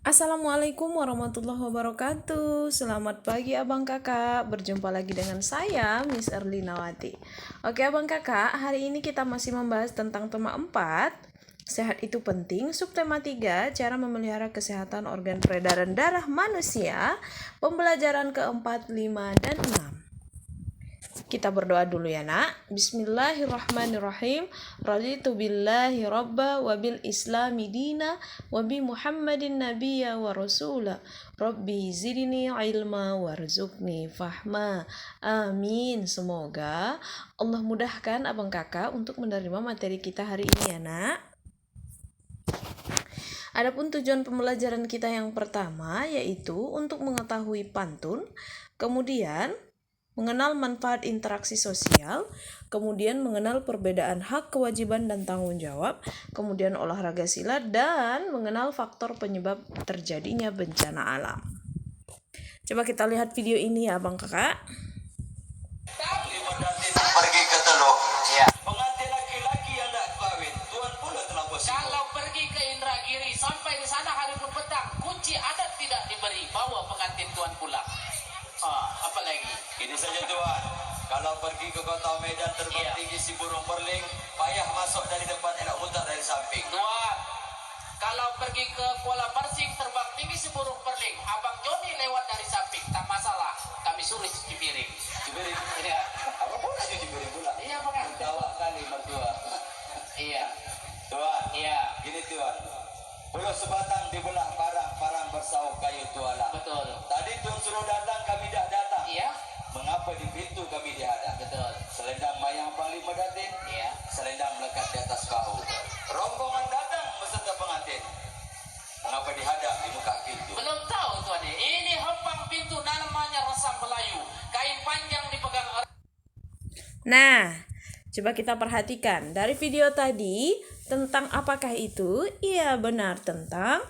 Assalamualaikum warahmatullahi wabarakatuh. Selamat pagi abang kakak. Berjumpa lagi dengan saya Miss Erlinawati. Oke abang kakak, hari ini kita masih membahas tentang tema 4, sehat itu penting. Subtema 3, cara memelihara kesehatan organ peredaran darah manusia. Pembelajaran keempat, 5, dan 6. Kita berdoa dulu ya nak. Bismillahirrahmanirrahim. Raditu billahi rabba wa bil islami dina wa bi muhammadin nabiyya wa rasula. Rabbi zidni ilma warzuqni fahma. Amin. Semoga Allah mudahkan abang kakak untuk menerima materi kita hari ini ya nak. Adapun tujuan pembelajaran kita yang pertama yaitu untuk mengetahui pantun, kemudian mengenal manfaat interaksi sosial, kemudian mengenal perbedaan hak, kewajiban, dan tanggung jawab, kemudian olahraga silat, dan mengenal faktor penyebab terjadinya bencana alam. Coba kita lihat video ini ya abang kakak. Pergi ke Teluk, ya. Pengantin laki-laki yang tak kawin, tuan pula telah posisi. Kalau pergi ke Indragiri sampai di sana hari petang, kunci adat tidak diberi, bawa pengantin tuan pulang. Apa lagi? Ini saja tuan. Kalau pergi ke kota Medan terbang tinggi si burung perling, payah masuk dari depan, enak muntah dari samping. Tuan, kalau pergi ke Kuala Parsing terbang tinggi si burung perling, abang Joni lewat dari samping, tak masalah. Kami suruh cuci piring. Cuci piring? Iya. Apa pun cuci piring pula? Iya pengantin. Tawa kali mertua. Iya. Tuan, Iya. gini tuan. Puluh sebatang dibelah parang-parang bersauk kayu tuala. Betul. Tadi tuan suruh datang, kami dah datang. Iya. Mengapa di pintu kami dihadap? Betul. Selendang mayang Panglima Datin, Iya. selendang melekat di atas bahu. Rombongan datang beserta pengantin. Mengapa dihadap di muka pintu? Belum tahu tuan ini hempang pintu namanya resam Melayu. Kain panjang dipegang orang. Nah, coba kita perhatikan dari video tadi tentang apakah itu? Iya benar, tentang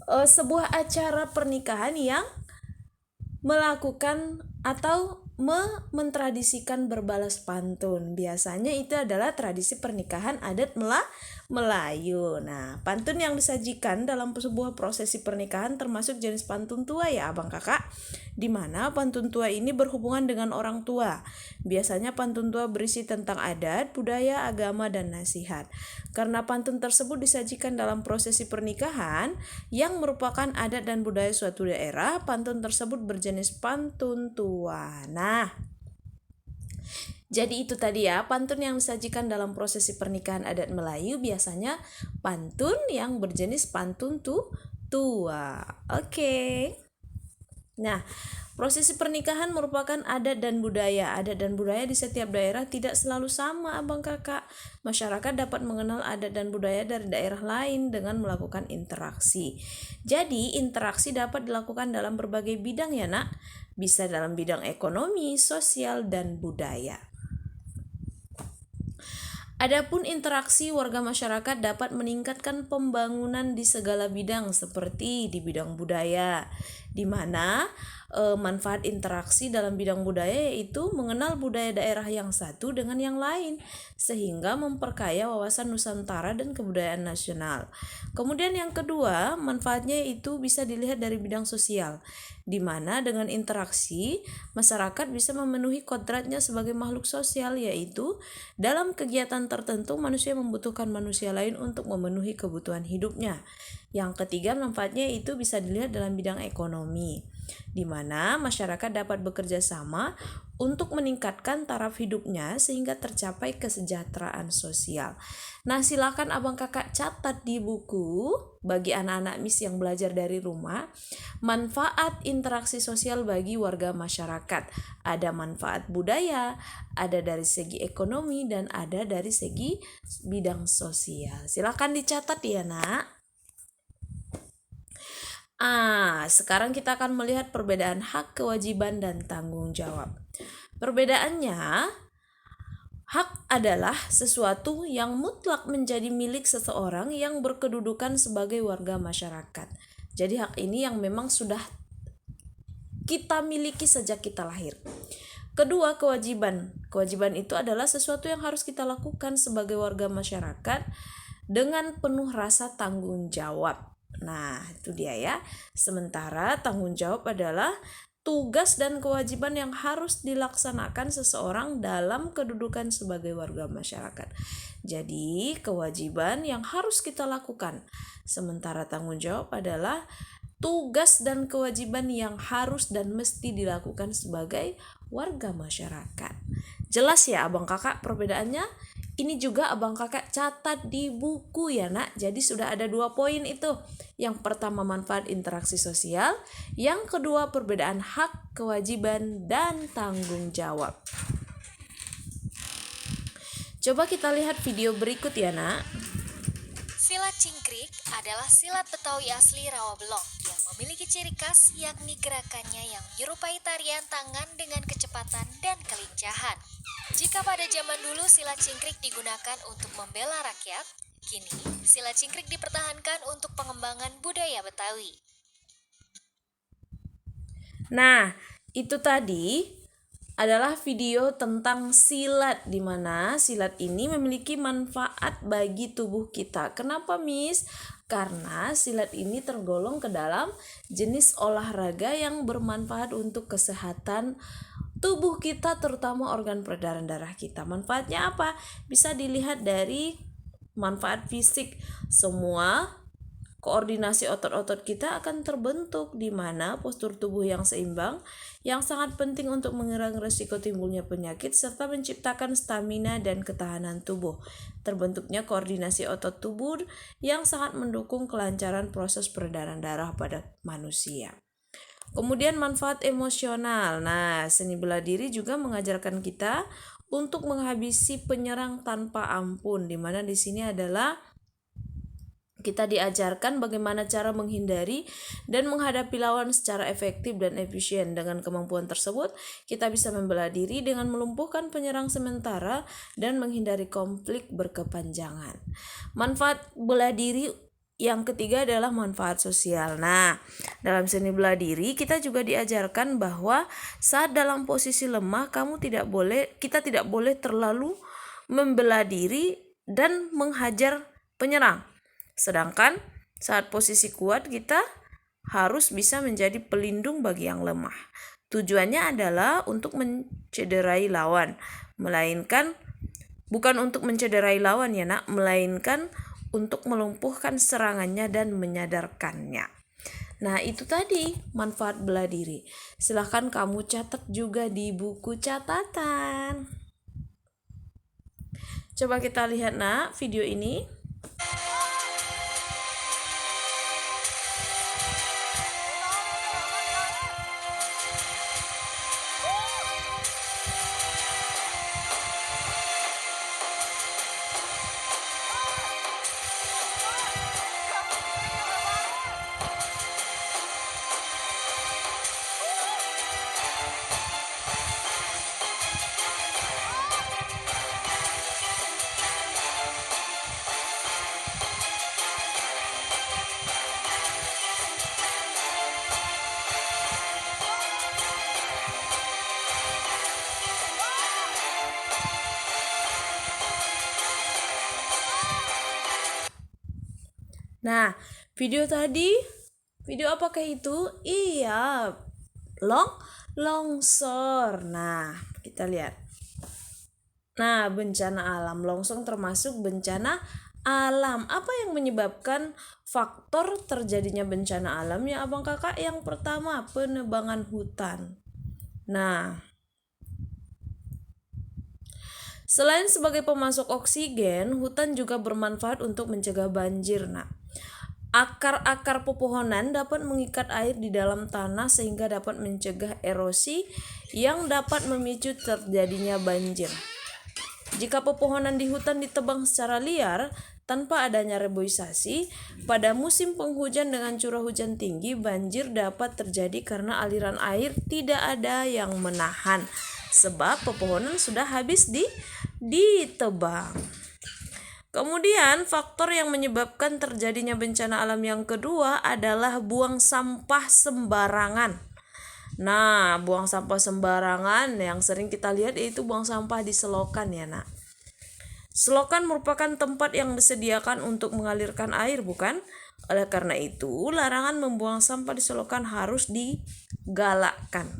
sebuah acara pernikahan yang melakukan atau mentradisikan berbalas pantun. Biasanya itu adalah tradisi pernikahan adat Melayu. Nah, pantun yang disajikan dalam sebuah prosesi pernikahan termasuk jenis pantun tua ya abang kakak, di mana pantun tua ini berhubungan dengan orang tua. Biasanya pantun tua berisi tentang adat, budaya, agama, dan nasihat. Karena pantun tersebut disajikan dalam prosesi pernikahan yang merupakan adat dan budaya suatu daerah, pantun tersebut berjenis pantun tua. Nah, jadi itu tadi ya, pantun yang disajikan dalam prosesi pernikahan adat Melayu biasanya pantun yang berjenis pantun tua. Oke. Nah, prosesi pernikahan merupakan adat dan budaya. Adat dan budaya di setiap daerah tidak selalu sama, abang kakak. Masyarakat dapat mengenal adat dan budaya dari daerah lain dengan melakukan interaksi. Jadi, interaksi dapat dilakukan dalam berbagai bidang ya nak. Bisa dalam bidang ekonomi, sosial, dan budaya. Adapun interaksi warga masyarakat dapat meningkatkan pembangunan di segala bidang seperti di bidang budaya, di mana manfaat interaksi dalam bidang budaya yaitu mengenal budaya daerah yang satu dengan yang lain sehingga memperkaya wawasan Nusantara dan kebudayaan nasional. Kemudian yang kedua, manfaatnya itu bisa dilihat dari bidang sosial, di mana dengan interaksi masyarakat bisa memenuhi kodratnya sebagai makhluk sosial, yaitu dalam kegiatan tertentu manusia membutuhkan manusia lain untuk memenuhi kebutuhan hidupnya. Yang ketiga, manfaatnya itu bisa dilihat dalam bidang ekonomi, di mana masyarakat dapat bekerja sama untuk meningkatkan taraf hidupnya sehingga tercapai kesejahteraan sosial. Nah, silakan abang kakak catat di buku bagi anak-anak Miss yang belajar dari rumah, manfaat interaksi sosial bagi warga masyarakat. Ada manfaat budaya, ada dari segi ekonomi, dan ada dari segi bidang sosial. Silakan dicatat ya nak. Sekarang kita akan melihat perbedaan hak, kewajiban, dan tanggung jawab. Perbedaannya, hak adalah sesuatu yang mutlak menjadi milik seseorang yang berkedudukan sebagai warga masyarakat. Jadi hak ini yang memang sudah kita miliki sejak kita lahir. Kedua, kewajiban. Kewajiban itu adalah sesuatu yang harus kita lakukan sebagai warga masyarakat dengan penuh rasa tanggung jawab. Nah, itu dia ya. Sementara tanggung jawab adalah tugas dan kewajiban yang harus dilaksanakan seseorang dalam kedudukan sebagai warga masyarakat. Jadi, kewajiban yang harus kita lakukan. Sementara tanggung jawab adalah tugas dan kewajiban yang harus dan mesti dilakukan sebagai warga masyarakat. Jelas ya abang kakak perbedaannya? Ini juga abang kakak catat di buku ya nak. Jadi sudah ada 2 poin itu. Yang pertama manfaat interaksi sosial. Yang kedua perbedaan hak, kewajiban, dan tanggung jawab. Coba kita lihat video berikut ya nak. Silat cingkrik adalah silat Betawi asli Rawabelong yang memiliki ciri khas yakni gerakannya yang menyerupai tarian tangan dengan kecepatan dan kelincahan. Jika pada zaman dulu silat cingkrik digunakan untuk membela rakyat, kini silat cingkrik dipertahankan untuk pengembangan budaya Betawi. Nah, itu tadi adalah video tentang silat, di mana silat ini memiliki manfaat bagi tubuh kita. Kenapa, Miss? Karena silat ini tergolong ke dalam jenis olahraga yang bermanfaat untuk kesehatan tubuh kita, terutama organ peredaran darah kita. Manfaatnya apa? Bisa dilihat dari manfaat fisik. Semua koordinasi otot-otot kita akan terbentuk, di mana postur tubuh yang seimbang yang sangat penting untuk mengurangi risiko timbulnya penyakit serta menciptakan stamina dan ketahanan tubuh. Terbentuknya koordinasi otot tubuh yang sangat mendukung kelancaran proses peredaran darah pada manusia. Kemudian manfaat emosional. Nah, seni bela diri juga mengajarkan kita untuk menghabisi penyerang tanpa ampun, di mana di sini adalah kita diajarkan bagaimana cara menghindari dan menghadapi lawan secara efektif dan efisien. Dengan kemampuan tersebut, kita bisa membela diri dengan melumpuhkan penyerang sementara dan menghindari konflik berkepanjangan. Manfaat bela diri yang ketiga adalah manfaat sosial. Nah, dalam seni bela diri kita juga diajarkan bahwa saat dalam posisi lemah, kita tidak boleh terlalu membela diri dan menghajar penyerang. Sedangkan saat posisi kuat kita harus bisa menjadi pelindung bagi yang lemah. Tujuannya adalah untuk mencederai lawan, bukan untuk mencederai lawan ya nak, melainkan untuk melumpuhkan serangannya dan menyadarkannya. Nah, itu tadi manfaat bela diri. Silahkan kamu catat juga di buku catatan. Coba kita lihat nak video ini. Nah, video apakah itu? Iya, longsor. Nah, kita lihat. Nah, bencana alam, longsor termasuk bencana alam. Apa yang menyebabkan faktor terjadinya bencana alam ya abang kakak? Yang pertama, penebangan hutan. Nah, selain sebagai pemasok oksigen, hutan juga bermanfaat untuk mencegah banjir. Nah, akar-akar pepohonan dapat mengikat air di dalam tanah sehingga dapat mencegah erosi yang dapat memicu terjadinya banjir. Jika pepohonan di hutan ditebang secara liar tanpa adanya reboisasi, pada musim penghujan dengan curah hujan tinggi, banjir dapat terjadi karena aliran air tidak ada yang menahan, sebab pepohonan sudah habis ditebang. Kemudian faktor yang menyebabkan terjadinya bencana alam yang kedua adalah buang sampah sembarangan. Nah, buang sampah sembarangan yang sering kita lihat yaitu buang sampah di selokan ya nak. Selokan merupakan tempat yang disediakan untuk mengalirkan air, bukan? Oleh karena itu, larangan membuang sampah di selokan harus digalakkan.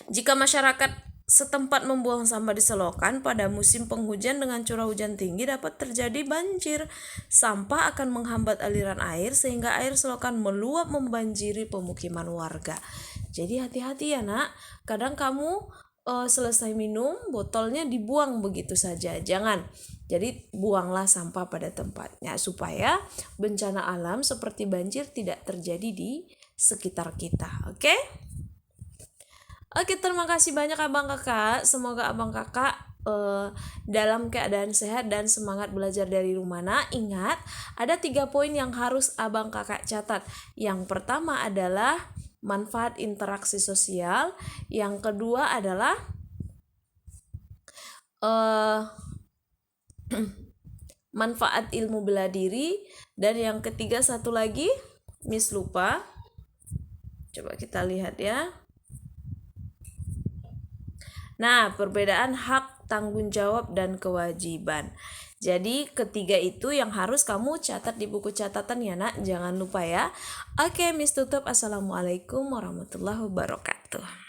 Jika masyarakat setempat membuang sampah di selokan pada musim penghujan dengan curah hujan tinggi, dapat terjadi banjir. Sampah akan menghambat aliran air sehingga air selokan meluap membanjiri pemukiman warga. Jadi hati-hati ya nak, kadang kamu selesai minum botolnya dibuang begitu saja, jangan. Jadi buanglah sampah pada tempatnya supaya bencana alam seperti banjir tidak terjadi di sekitar kita. Oke? Oke, terima kasih banyak abang kakak. Semoga abang kakak dalam keadaan sehat dan semangat belajar dari rumah. Nah, ingat ada 3 poin yang harus abang kakak catat. Yang pertama adalah manfaat interaksi sosial. Yang kedua adalah manfaat ilmu bela diri. Dan yang ketiga satu lagi, Miss lupa. Coba kita lihat ya. Nah, perbedaan hak, tanggung jawab, dan kewajiban. Jadi ketiga itu yang harus kamu catat di buku catatan ya nak, jangan lupa ya. Oke, Miss tutup. Assalamualaikum warahmatullahi wabarakatuh.